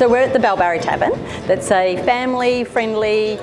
So we're at the Bellbowrie Tavern. That's a family-friendly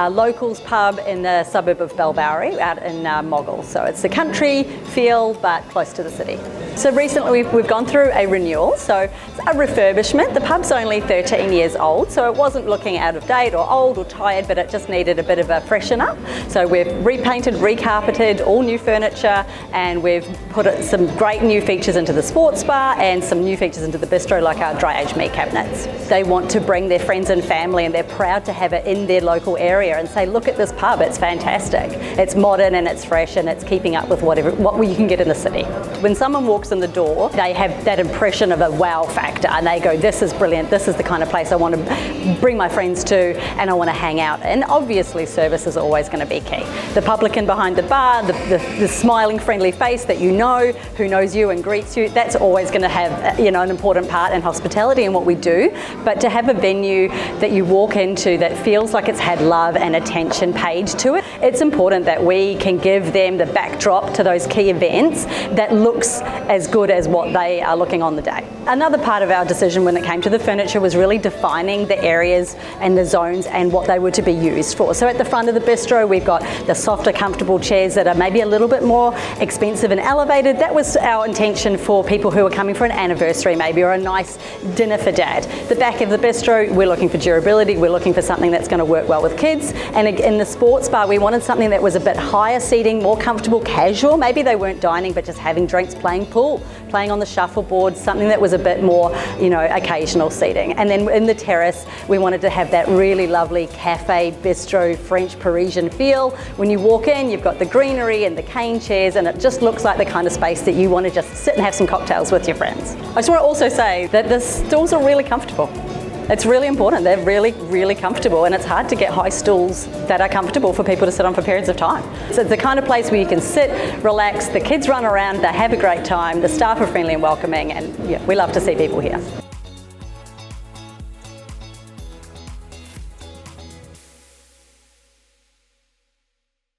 locals pub in the suburb of Bellbowrie out in Moggill. So it's a country feel but close to the city. So recently we've gone through a renewal, so it's a refurbishment. The pub's only 13 years old, so it wasn't looking out of date or old or tired, but it just needed a bit of a freshen up. So we've repainted, recarpeted, all new furniture, and we've put some great new features into the sports bar and some new features into the bistro, like our dry aged meat cabinets. They want to bring their friends and family, and they're proud to have it in their local area and say, look at this pub, it's fantastic. It's modern and it's fresh and it's keeping up with what you can get in the city. When someone walks in the door, they have that impression of a wow factor and they go, this is brilliant, this is the kind of place I want to bring my friends to and I want to hang out in. Obviously service is always going to be key. The publican behind the bar, the smiling friendly face that you know, who knows you and greets you, that's always going to have an important part in hospitality and what we do. But to have a venue that you walk into that feels like it's had love and attention paid to it, it's important that we can give them the backdrop to those key events that looks as good as what they are looking on the day. Another part of our decision when it came to the furniture was really defining the areas and the zones and what they were to be used for. So at the front of the bistro, we've got the softer, comfortable chairs that are maybe a little bit more expensive and elevated. That was our intention for people who are coming for an anniversary maybe, or a nice dinner for dad. The back of the bistro, we're looking for durability, we're looking for something that's going to work well with kids. And in the sports bar, we wanted something that was a bit higher seating, more comfortable, casual. Maybe they weren't dining, but just having drinks, playing pool, playing on the shuffleboard, something that was a bit more, occasional seating. And then in the terrace, we wanted to have that really lovely cafe, bistro, French, Parisian feel. When you walk in, you've got the greenery and the cane chairs, and it just looks like the kind of space that you want to just sit and have some cocktails with your friends. I just want to also say that the stools are really comfortable. It's really important. They're really, really comfortable, and it's hard to get high stools that are comfortable for people to sit on for periods of time. So it's the kind of place where you can sit, relax, the kids run around, they have a great time, the staff are friendly and welcoming, and we love to see people here.